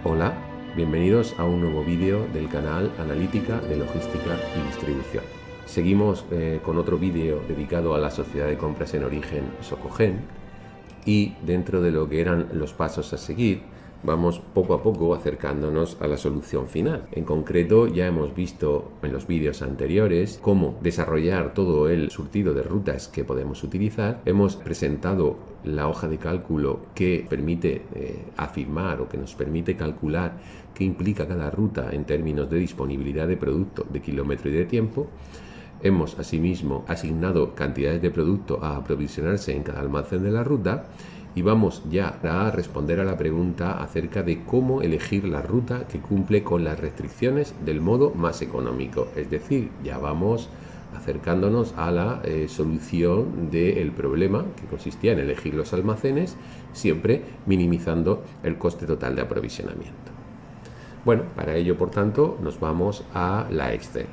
Hola, bienvenidos a un nuevo vídeo del canal Analítica de Logística y Distribución. Seguimos con otro vídeo dedicado a la sociedad de compras en origen Socogen, y dentro de lo que eran los pasos a seguir vamos poco a poco acercándonos a la solución final. En concreto, ya hemos visto en los vídeos anteriores cómo desarrollar todo el surtido de rutas que podemos utilizar. Hemos presentado la hoja de cálculo que permite afirmar o que nos permite calcular qué implica cada ruta en términos de disponibilidad de producto, de kilómetro y de tiempo. Hemos asimismo asignado cantidades de producto a aprovisionarse en cada almacén de la ruta y vamos ya a responder a la pregunta acerca de cómo elegir la ruta que cumple con las restricciones del modo más económico. Es decir, ya vamos acercándonos a la solución del problema, que consistía en elegir los almacenes, siempre minimizando el coste total de aprovisionamiento. Bueno, para ello, por tanto, nos vamos a la Excel.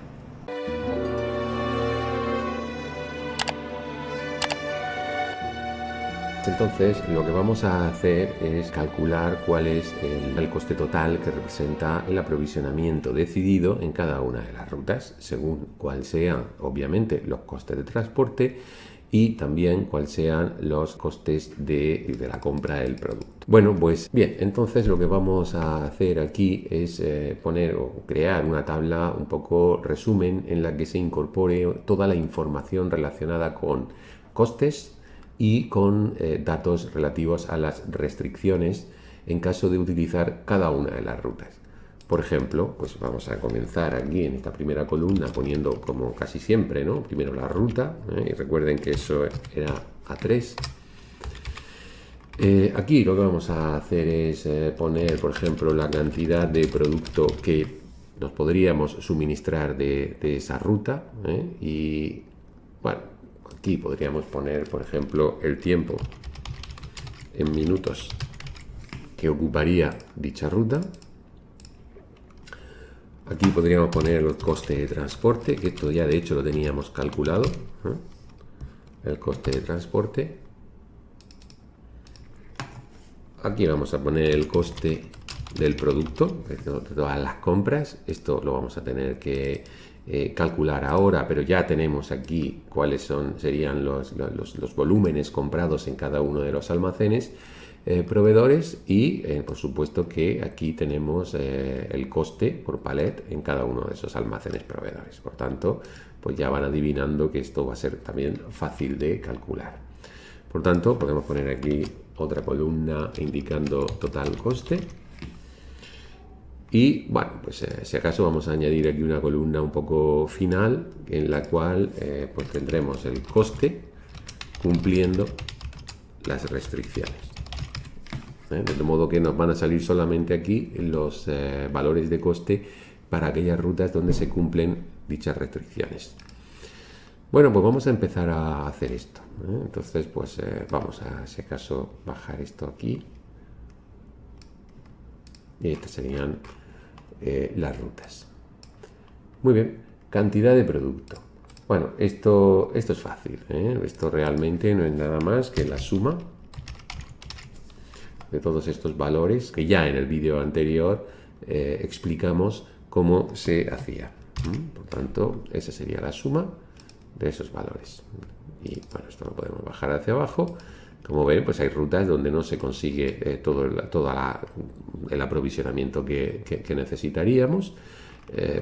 Entonces, lo que vamos a hacer es calcular cuál es el coste total que representa el aprovisionamiento decidido en cada una de las rutas, según cuál sean, obviamente, los costes de transporte y también cuáles sean los costes de la compra del producto. Bueno, pues bien, entonces lo que vamos a hacer aquí es poner o crear una tabla un poco resumen en la que se incorpore toda la información relacionada con costes y con datos relativos a las restricciones en caso de utilizar cada una de las rutas. Por ejemplo, pues vamos a comenzar aquí en esta primera columna poniendo, como casi siempre, ¿no? Primero la ruta, y recuerden que eso era A3. Aquí lo que vamos a hacer es poner, por ejemplo, la cantidad de producto que nos podríamos suministrar de esa ruta, y bueno, aquí podríamos poner, por ejemplo, el tiempo en minutos que ocuparía dicha ruta. Aquí podríamos poner el coste de transporte, que esto ya de hecho lo teníamos calculado, el coste de transporte. Aquí vamos a poner el coste del producto, de todas las compras. Esto lo vamos a tener que calcular ahora, pero ya tenemos aquí cuáles serían los volúmenes comprados en cada uno de los almacenes proveedores, y por supuesto que aquí tenemos el coste por palet en cada uno de esos almacenes proveedores. Por tanto, pues ya van adivinando que esto va a ser también fácil de calcular. Por tanto, podemos poner aquí otra columna indicando total coste. Y bueno, pues si acaso vamos a añadir aquí una columna un poco final en la cual pues tendremos el coste cumpliendo las restricciones. De modo que nos van a salir solamente aquí los valores de coste para aquellas rutas donde se cumplen dichas restricciones. Bueno, pues vamos a empezar a hacer esto. Entonces, pues vamos a, si acaso, bajar esto aquí. Y estas serían las rutas. Muy bien, cantidad de producto. Bueno, esto es fácil. Esto realmente no es nada más que la suma de todos estos valores que ya en el vídeo anterior explicamos cómo se hacía. Por tanto, esa sería la suma de esos valores. Y bueno, esto lo podemos bajar hacia abajo. Como ven, pues hay rutas donde no se consigue todo el aprovisionamiento que necesitaríamos.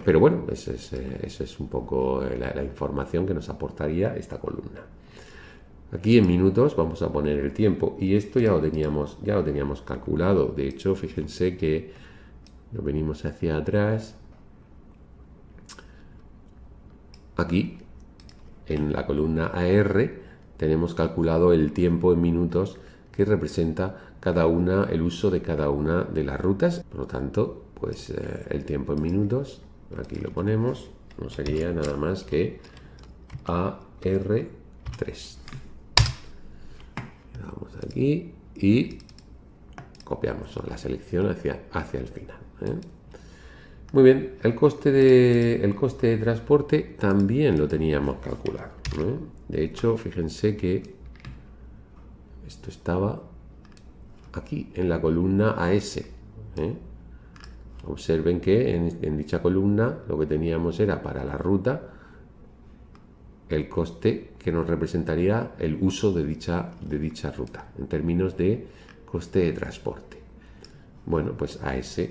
Pero bueno, esa es un poco la información que nos aportaría esta columna. Aquí en minutos vamos a poner el tiempo, y esto ya lo teníamos calculado. De hecho, fíjense que nos venimos hacia atrás. Aquí, en la columna AR, tenemos calculado el tiempo en minutos que representa el uso de cada una de las rutas. Por lo tanto, pues el tiempo en minutos, aquí lo ponemos, no sería nada más que AR3. Vamos aquí y copiamos la selección hacia el final. Muy bien, el coste de transporte también lo teníamos calculado. De hecho, fíjense que esto estaba aquí en la columna AS. Observen que en dicha columna lo que teníamos era para la ruta el coste que nos representaría el uso de dicha ruta en términos de coste de transporte. Bueno, pues AS3.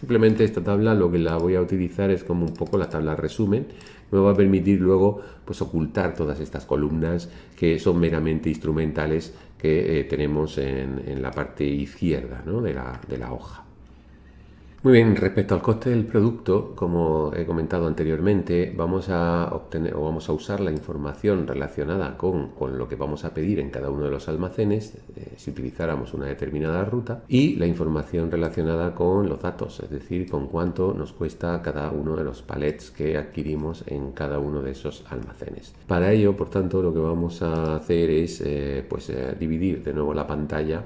Simplemente esta tabla lo que la voy a utilizar es como un poco la tabla resumen. Me va a permitir luego pues ocultar todas estas columnas que son meramente instrumentales que tenemos en la parte izquierda, ¿no?, de la hoja. Muy bien, respecto al coste del producto, como he comentado anteriormente, vamos a obtener o vamos a usar la información relacionada con lo que vamos a pedir en cada uno de los almacenes, si utilizáramos una determinada ruta, y la información relacionada con los datos, es decir, con cuánto nos cuesta cada uno de los palets que adquirimos en cada uno de esos almacenes. Para ello, por tanto, lo que vamos a hacer es dividir de nuevo la pantalla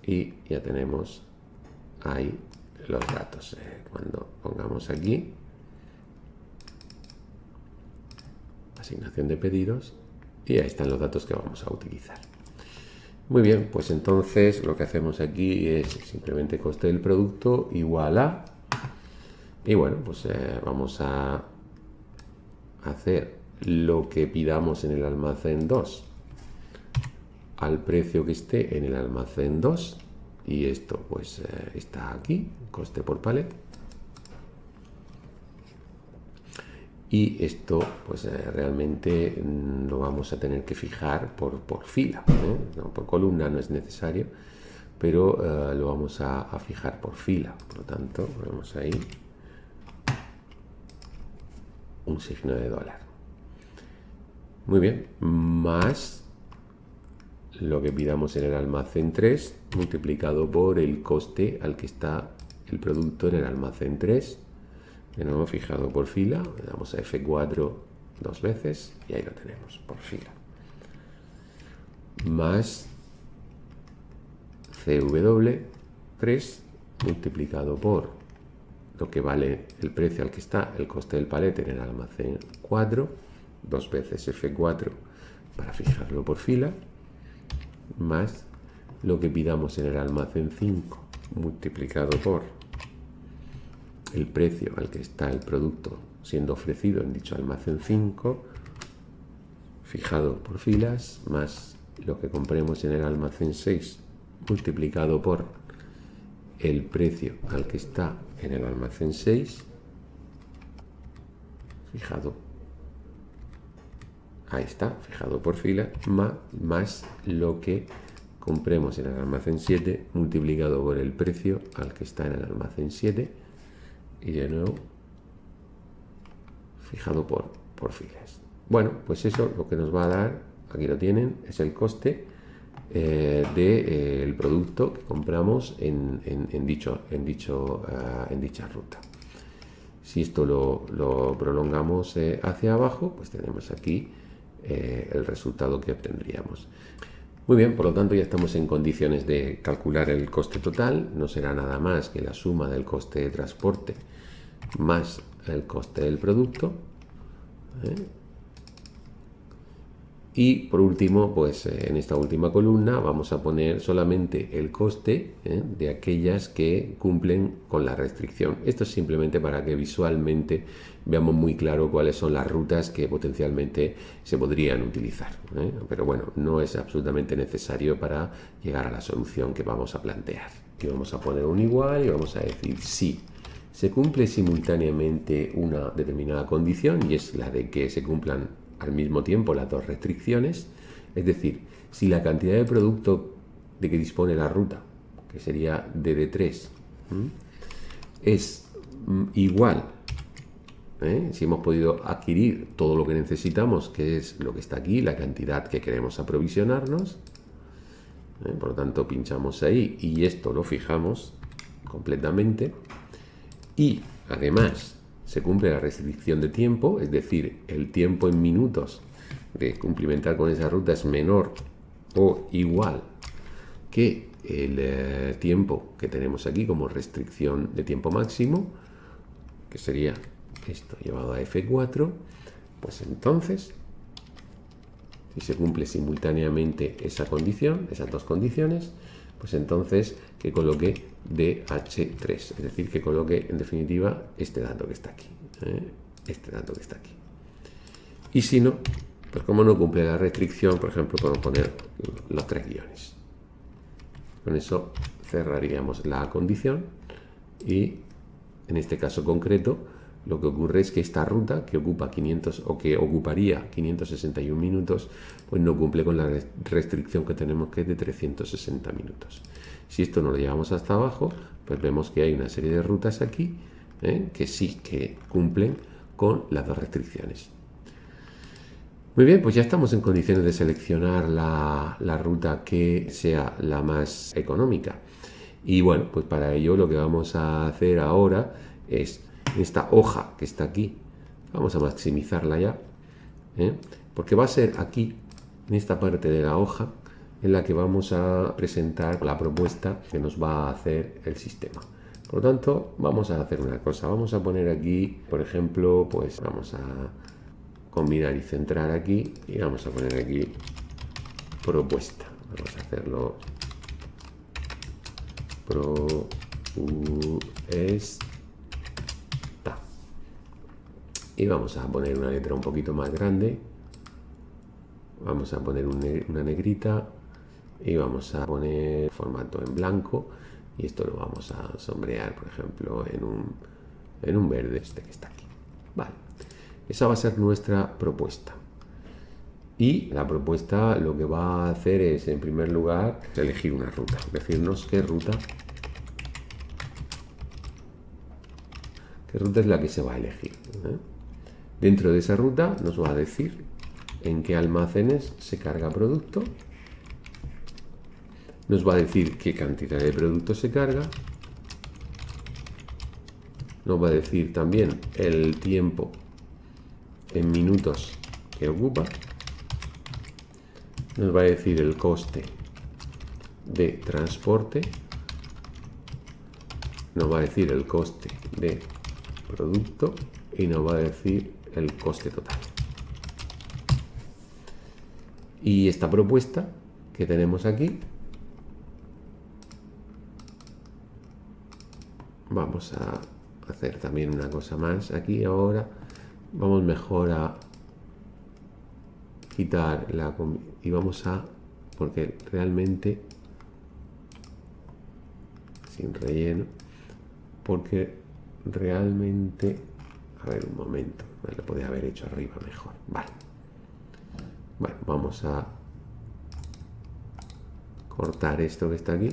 y ya tenemos ahí los datos. Cuando pongamos aquí asignación de pedidos, y ahí están los datos que vamos a utilizar. Muy bien, pues entonces lo que hacemos aquí es simplemente coste del producto igual a, y bueno, pues vamos a hacer lo que pidamos en el almacén 2 al precio que esté en el almacén 2. Y esto pues está aquí, coste por palet. Y esto pues realmente lo vamos a tener que fijar por fila, no, por columna no es necesario, pero lo vamos a fijar por fila. Por lo tanto, ponemos ahí un signo de dólar. Muy bien, más lo que pidamos en el almacén 3 multiplicado por el coste al que está el producto en el almacén 3. De nuevo fijado por fila, le damos a F4 dos veces y ahí lo tenemos, por fila. Más CW3 multiplicado por lo que vale el precio al que está el coste del palete en el almacén 4, dos veces F4 para fijarlo por fila, más lo que pidamos en el almacén 5 multiplicado por el precio al que está el producto siendo ofrecido en dicho almacén 5, fijado por filas, más lo que compremos en el almacén 6 multiplicado por el precio al que está en el almacén 6, fijado, ahí está, fijado por fila, más lo que compremos en el almacén 7 multiplicado por el precio al que está en el almacén 7 y de nuevo fijado por filas. Bueno, pues eso lo que nos va a dar, aquí lo tienen, es el coste del producto que compramos en dicha ruta. Si esto lo prolongamos hacia abajo, pues tenemos aquí el resultado que obtendríamos. Muy bien, por lo tanto ya estamos en condiciones de calcular el coste total. No será nada más que la suma del coste de transporte más el coste del producto. Y por último, pues en esta última columna vamos a poner solamente el coste de aquellas que cumplen con la restricción. Esto es simplemente para que visualmente veamos muy claro cuáles son las rutas que potencialmente se podrían utilizar. Pero bueno, no es absolutamente necesario para llegar a la solución que vamos a plantear. Aquí vamos a poner un igual y vamos a decir sí. Se cumple simultáneamente una determinada condición y es la de que se cumplan al mismo tiempo las dos restricciones, es decir, si la cantidad de producto de que dispone la ruta, que sería DD3, es igual, si hemos podido adquirir todo lo que necesitamos, que es lo que está aquí, la cantidad que queremos aprovisionarnos, por lo tanto pinchamos ahí y esto lo fijamos completamente, y además se cumple la restricción de tiempo, es decir, el tiempo en minutos de cumplimentar con esa ruta es menor o igual que el tiempo que tenemos aquí como restricción de tiempo máximo, que sería esto llevado a F4, pues entonces, si se cumple simultáneamente esa condición, esas dos condiciones, pues entonces que coloque DH3, es decir, que coloque en definitiva este dato que está aquí, este dato que está aquí. Y si no, pues como no cumple la restricción, por ejemplo, podemos poner los 3 guiones. Con eso cerraríamos la condición y en este caso concreto lo que ocurre es que esta ruta que ocupa 500 o que ocuparía 561 minutos, pues no cumple con la restricción que tenemos, que es de 360 minutos. Si esto no lo llevamos hasta abajo, pues vemos que hay una serie de rutas aquí que sí que cumplen con las dos restricciones. Muy bien, pues ya estamos en condiciones de seleccionar la ruta que sea la más económica. Y bueno, pues para ello lo que vamos a hacer ahora es esta hoja que está aquí, vamos a maximizarla ya, porque va a ser aquí, en esta parte de la hoja, en la que vamos a presentar la propuesta que nos va a hacer el sistema. Por lo tanto, vamos a hacer una cosa, vamos a poner aquí, por ejemplo, pues vamos a combinar y centrar aquí y vamos a poner aquí propuesta. Vamos a hacerlo propuesta. Y vamos a poner una letra un poquito más grande. Vamos a poner una negrita y vamos a poner formato en blanco. Y esto lo vamos a sombrear, por ejemplo, en un verde, este que está aquí. Vale. Esa va a ser nuestra propuesta. Y la propuesta lo que va a hacer es, en primer lugar, elegir una ruta. Decirnos qué ruta es la que se va a elegir. Dentro de esa ruta nos va a decir en qué almacenes se carga producto. Nos va a decir qué cantidad de producto se carga. Nos va a decir también el tiempo en minutos que ocupa. Nos va a decir el coste de transporte. Nos va a decir el coste de producto y nos va a decir el coste total. Y esta propuesta que tenemos aquí, vamos a hacer también una cosa más aquí ahora. Vamos mejor a quitar y vamos a, porque realmente sin relleno, porque realmente, a ver un momento, lo podría haber hecho arriba mejor. Vale. Bueno, vamos a cortar esto que está aquí,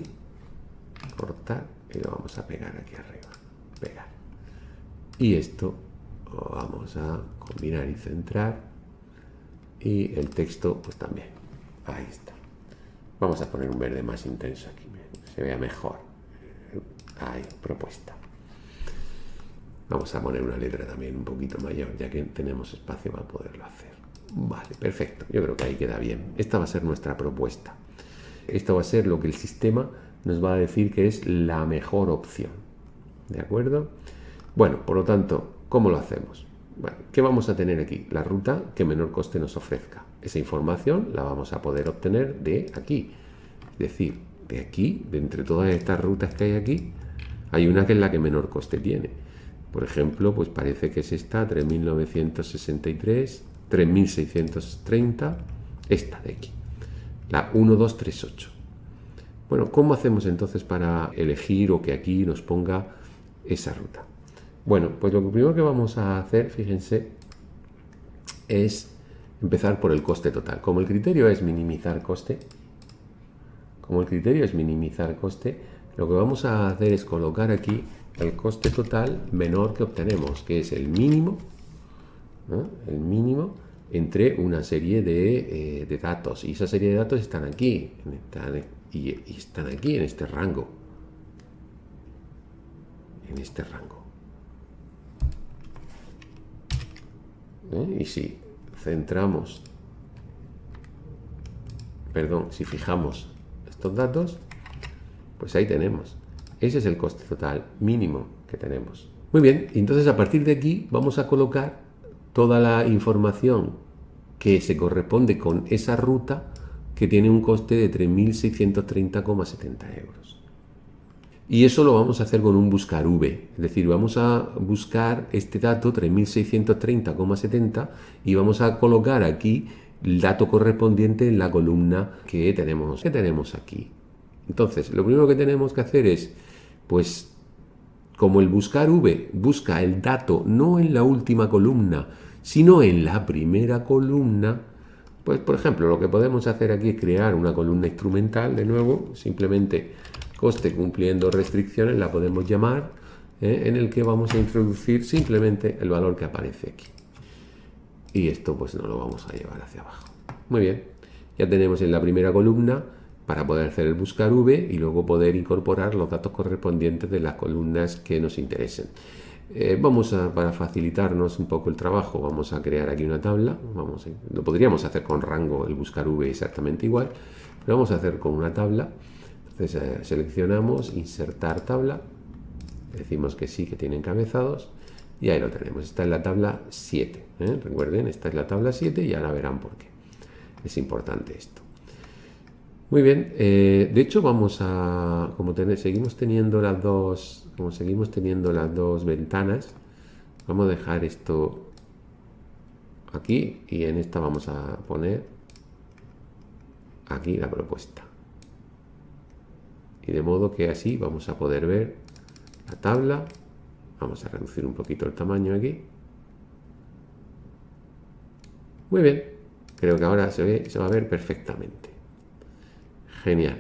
cortar y lo vamos a pegar aquí arriba, pegar. Y esto lo vamos a combinar y centrar, y el texto pues también, ahí está. Vamos a poner un verde más intenso aquí, se vea mejor. Ahí, propuesta. Vamos a poner una letra también un poquito mayor, ya que tenemos espacio para poderlo hacer. Vale, perfecto. Yo creo que ahí queda bien. Esta va a ser nuestra propuesta. Esto va a ser lo que el sistema nos va a decir que es la mejor opción. ¿De acuerdo? Bueno, por lo tanto, ¿cómo lo hacemos? Bueno, ¿qué vamos a tener aquí? La ruta que menor coste nos ofrezca. Esa información la vamos a poder obtener de aquí. Es decir, de aquí, de entre todas estas rutas que hay aquí, hay una que es la que menor coste tiene. Por ejemplo, pues parece que es esta, 3.963, 3.630, esta de aquí, la 1238. Bueno, ¿cómo hacemos entonces para elegir o que aquí nos ponga esa ruta? Bueno, pues lo primero que vamos a hacer, fíjense, es empezar por el coste total. Como el criterio es minimizar coste, lo que vamos a hacer es colocar aquí el coste total menor que obtenemos, que es el mínimo, ¿no? El mínimo entre una serie de datos. Y esa serie de datos están aquí, y están aquí en este rango. Y si centramos, si fijamos estos datos, pues ahí tenemos. Ese es el coste total mínimo que tenemos. Muy bien, entonces a partir de aquí vamos a colocar toda la información que se corresponde con esa ruta que tiene un coste de 3.630,70 euros. Y eso lo vamos a hacer con un buscar V, es decir, vamos a buscar este dato 3.630,70 y vamos a colocar aquí el dato correspondiente en la columna que tenemos aquí. Entonces, lo primero que tenemos que hacer es, pues, como el buscar V busca el dato no en la última columna, sino en la primera columna, pues, por ejemplo, lo que podemos hacer aquí es crear una columna instrumental, de nuevo, simplemente coste cumpliendo restricciones, la podemos llamar, en el que vamos a introducir simplemente el valor que aparece aquí. Y esto pues no lo vamos a llevar hacia abajo. Muy bien, ya tenemos en la primera columna para poder hacer el buscar V y luego poder incorporar los datos correspondientes de las columnas que nos interesen. Para facilitarnos un poco el trabajo, vamos a crear aquí una tabla. Lo podríamos hacer con rango, el buscar V exactamente igual, pero vamos a hacer con una tabla. Entonces seleccionamos, insertar tabla, decimos que sí, que tiene encabezados, y ahí lo tenemos. Esta es la tabla 7. Recuerden, esta es la tabla 7 y ahora verán por qué. Es importante esto. Muy bien, de hecho seguimos teniendo las dos ventanas, vamos a dejar esto aquí y en esta vamos a poner aquí la propuesta. Y de modo que así vamos a poder ver la tabla. Vamos a reducir un poquito el tamaño aquí. Muy bien, creo que ahora se va a ver perfectamente. Genial.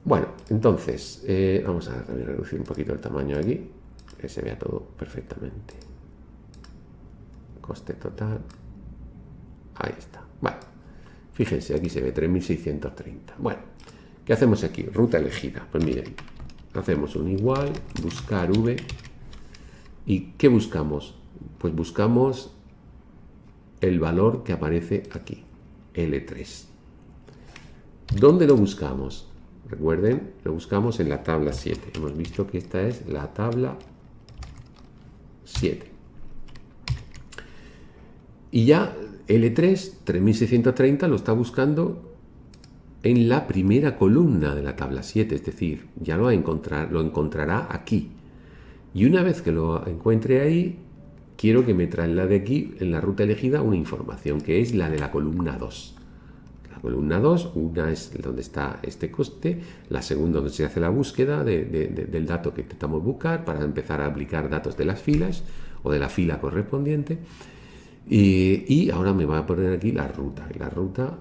Bueno, entonces vamos a también reducir un poquito el tamaño aquí, que se vea todo perfectamente. Coste total. Ahí está. Bueno, fíjense, aquí se ve 3.630. Bueno, ¿qué hacemos aquí? Ruta elegida. Pues miren, hacemos un igual, buscar V. ¿Y qué buscamos? Pues buscamos el valor que aparece aquí, L3. ¿Dónde lo buscamos? Recuerden, lo buscamos en la tabla 7. Hemos visto que esta es la tabla 7. Y ya L3, 3630, lo está buscando en la primera columna de la tabla 7, es decir, ya lo encontrará aquí. Y una vez que lo encuentre ahí, quiero que me traslade aquí, en la ruta elegida, una información, que es la de la columna 2. La columna 2, una es donde está este coste, la segunda donde se hace la búsqueda del dato que intentamos buscar para empezar a aplicar datos de las filas o de la fila correspondiente. Y ahora me va a poner aquí la ruta. Y la ruta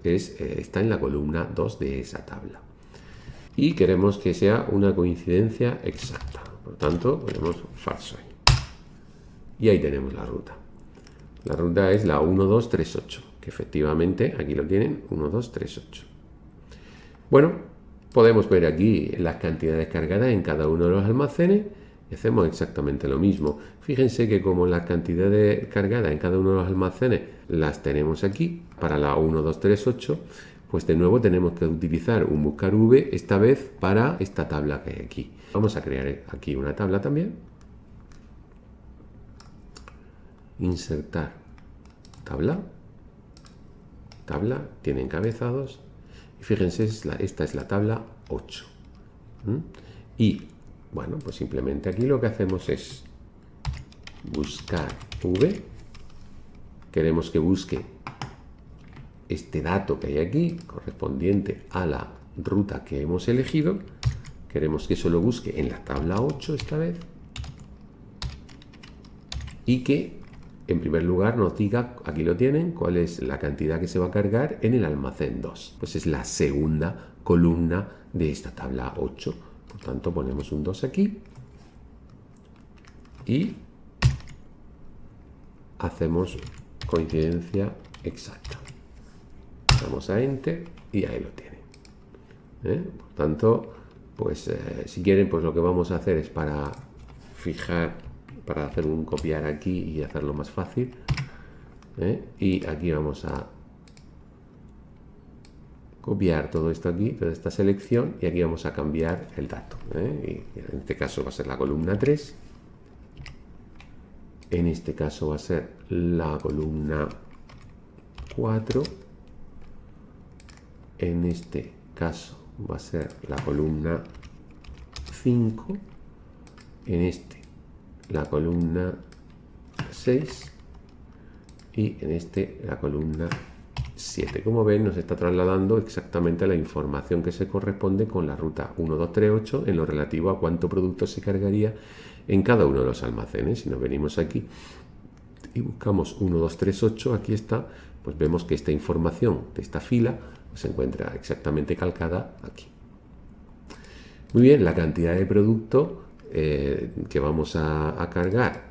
está en la columna 2 de esa tabla. Y queremos que sea una coincidencia exacta. Por tanto, ponemos falso ahí. Y ahí tenemos la ruta. La ruta es la 1238, que efectivamente aquí lo tienen, 1238. Bueno, podemos ver aquí las cantidades cargadas en cada uno de los almacenes y hacemos exactamente lo mismo. Fíjense que como las cantidades cargadas en cada uno de los almacenes las tenemos aquí para la 1238, pues de nuevo tenemos que utilizar un buscar V, esta vez para esta tabla que hay aquí. Vamos a crear aquí una tabla también. Insertar tabla, tiene encabezados y fíjense, esta es la tabla 8. Y bueno, pues simplemente aquí lo que hacemos es buscar V, queremos que busque este dato que hay aquí correspondiente a la ruta que hemos elegido, queremos que eso lo busque en la tabla 8 esta vez y que en primer lugar nos diga, aquí lo tienen, cuál es la cantidad que se va a cargar en el almacén 2. Pues es la segunda columna de esta tabla 8. Por tanto, ponemos un 2 aquí y hacemos coincidencia exacta. Damos a Enter y ahí lo tienen. Por tanto, pues si quieren, pues lo que vamos a hacer es para hacer un copiar aquí y hacerlo más fácil. Y aquí vamos a copiar todo esto aquí, toda esta selección, y aquí vamos a cambiar el dato. Y en este caso va a ser la columna 3. En este caso va a ser la columna 4. En este caso va a ser la columna 5. En este la columna 6. Y en este la columna 7. Como ven, nos está trasladando exactamente la información que se corresponde con la ruta 1238 en lo relativo a cuánto producto se cargaría en cada uno de los almacenes. Si nos venimos aquí y buscamos 1238, aquí está, pues vemos que esta información de esta fila se encuentra exactamente calcada aquí. Muy bien, la cantidad de producto que vamos a cargar,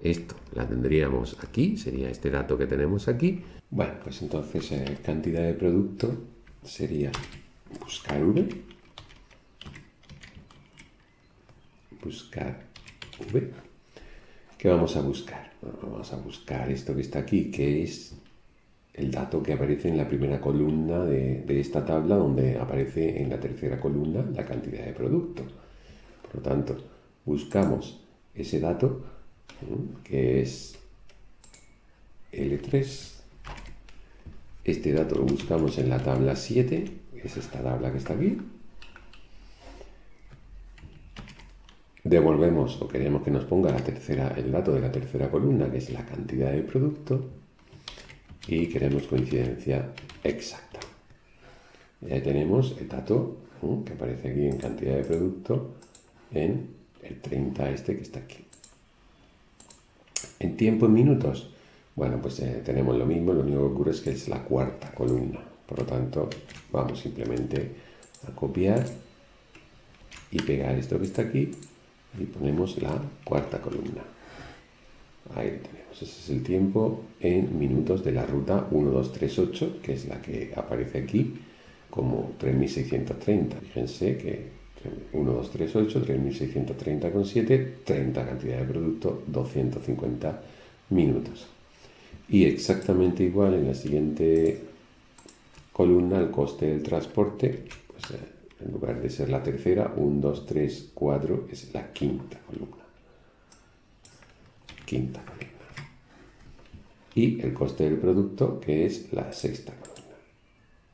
esto la tendríamos aquí, sería este dato que tenemos aquí. Bueno, pues entonces cantidad de producto sería buscar V, buscar V. ¿Qué vamos a buscar? Bueno, vamos a buscar esto que está aquí, que es el dato que aparece en la primera columna de esta tabla, donde aparece en la tercera columna la cantidad de producto. Por lo tanto, buscamos ese dato, que es L3. Este dato lo buscamos en la tabla 7, que es esta tabla que está aquí. Devolvemos, o queremos que nos ponga el dato de la tercera columna, que es la cantidad de producto, y queremos coincidencia exacta. Y ahí tenemos el dato que aparece aquí en cantidad de producto en el 30 este que está aquí. En tiempo, en minutos, bueno, pues tenemos lo mismo, lo único que ocurre es que es la cuarta columna. Por lo tanto, vamos simplemente a copiar y pegar esto que está aquí y ponemos la cuarta columna. Ahí lo tenemos. Ese es el tiempo en minutos de la ruta 1238, que es la que aparece aquí como 3630. Fíjense que 1238, 3630,7, 30 cantidad de producto, 250 minutos. Y exactamente igual en la siguiente columna, el coste del transporte, pues en lugar de ser la tercera, 1, 2, 3, 4, es la quinta columna. Quinta columna. Y el coste del producto, que es la sexta columna.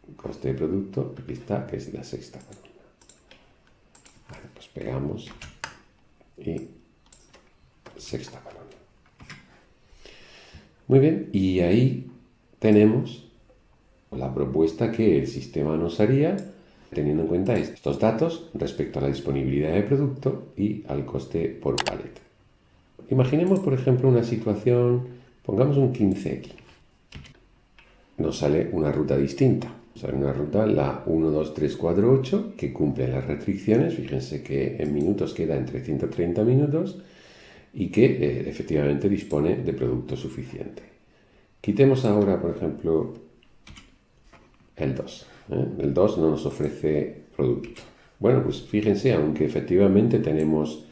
El coste del producto, aquí está, que es la sexta columna. Vale, pues pegamos y sexta columna. Muy bien, y ahí tenemos la propuesta que el sistema nos haría teniendo en cuenta estos datos respecto a la disponibilidad de producto y al coste por paleta. Imaginemos, por ejemplo, una situación, pongamos un 15X. Nos sale una ruta distinta. Nos sale una ruta, la 1, 2, 3, 4, 8, que cumple las restricciones. Fíjense que en minutos queda entre 130 minutos y que efectivamente dispone de producto suficiente. Quitemos ahora, por ejemplo, el 2. El 2 no nos ofrece producto. Bueno, pues fíjense, aunque efectivamente tenemos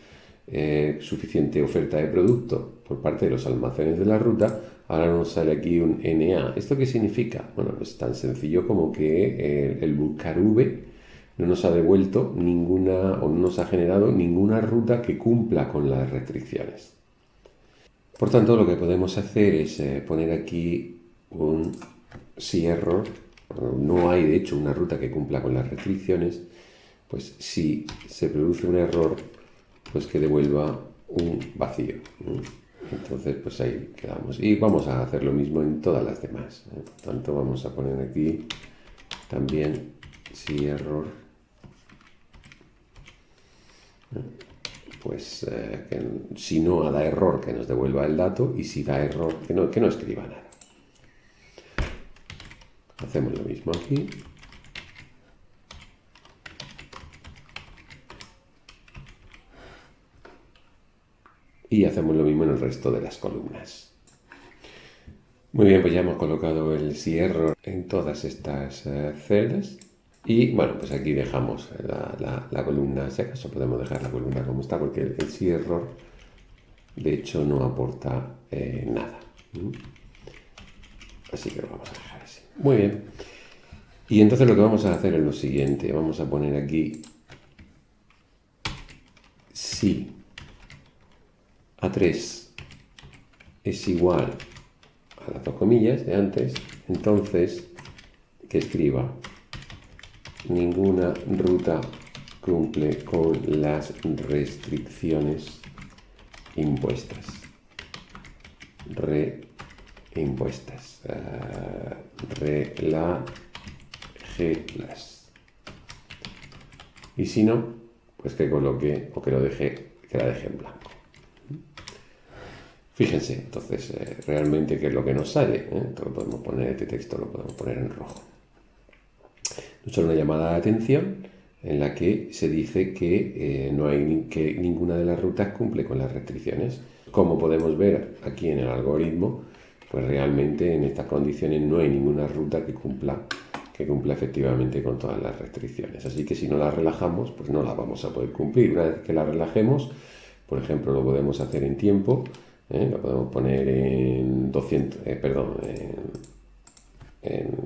suficiente oferta de producto por parte de los almacenes de la ruta, ahora nos sale aquí un NA. ¿Esto qué significa? Bueno, pues tan sencillo como que el buscar V no nos ha devuelto ninguna, o no nos ha generado ninguna ruta que cumpla con las restricciones. Por tanto, lo que podemos hacer es poner aquí un si-error. No hay, de hecho, una ruta que cumpla con las restricciones. Pues si se produce un error, pues que devuelva un vacío. Entonces, pues ahí quedamos. Y vamos a hacer lo mismo en todas las demás. Por tanto, vamos a poner aquí también si-error. Pues que si no da error, que nos devuelva el dato, y si da error, que no escriba nada. Hacemos lo mismo aquí. Y hacemos lo mismo en el resto de las columnas. Muy bien, pues ya hemos colocado el si-error en todas estas celdas. Y bueno, pues aquí dejamos la columna, si acaso podemos dejar la columna como está, porque el si-error de hecho no aporta nada. Así que lo vamos a dejar así. Muy bien. Y entonces lo que vamos a hacer es lo siguiente. Vamos a poner aquí si A3 es igual a las dos comillas de antes, entonces que escriba ninguna ruta cumple con las restricciones impuestas. Reimpuestas. Relájelas. Y si no, pues que coloque o que la deje en blanco. Fíjense, entonces, realmente qué es lo que nos sale. Entonces podemos poner este texto, lo podemos poner en rojo. Nos sale una llamada de atención en la que se dice que no hay que ninguna de las rutas cumple con las restricciones. Como podemos ver aquí en el algoritmo, pues realmente en estas condiciones no hay ninguna ruta que cumpla efectivamente con todas las restricciones. Así que si no las relajamos, pues no las vamos a poder cumplir. Una vez que las relajemos, por ejemplo, lo podemos hacer en tiempo, lo podemos poner en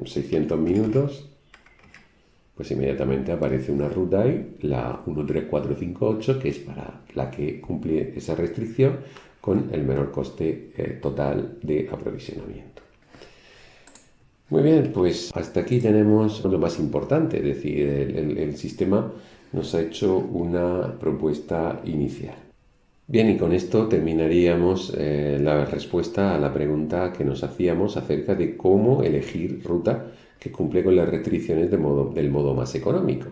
600 minutos, pues inmediatamente aparece una ruta ahí, la 13458, que es para la que cumple esa restricción con el menor coste total de aprovisionamiento. Muy bien, pues hasta aquí tenemos lo más importante, es decir, el sistema nos ha hecho una propuesta inicial. Bien, y con esto terminaríamos la respuesta a la pregunta que nos hacíamos acerca de cómo elegir ruta que cumple con las restricciones del modo más económico.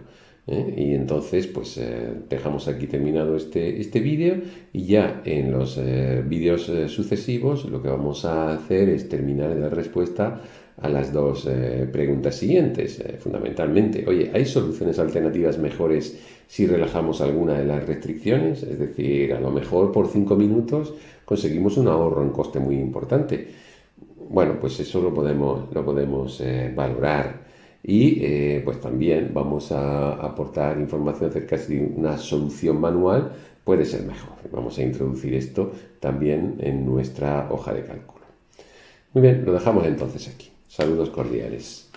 Y entonces, pues dejamos aquí terminado este vídeo y ya en los vídeos sucesivos lo que vamos a hacer es terminar de dar respuesta a las dos preguntas siguientes, fundamentalmente. Oye, ¿hay soluciones alternativas mejores si relajamos alguna de las restricciones? Es decir, a lo mejor por 5 minutos conseguimos un ahorro en coste muy importante. Bueno, pues eso lo podemos valorar. Y pues también vamos a aportar información acerca de si una solución manual puede ser mejor. Vamos a introducir esto también en nuestra hoja de cálculo. Muy bien, lo dejamos entonces aquí. Saludos cordiales.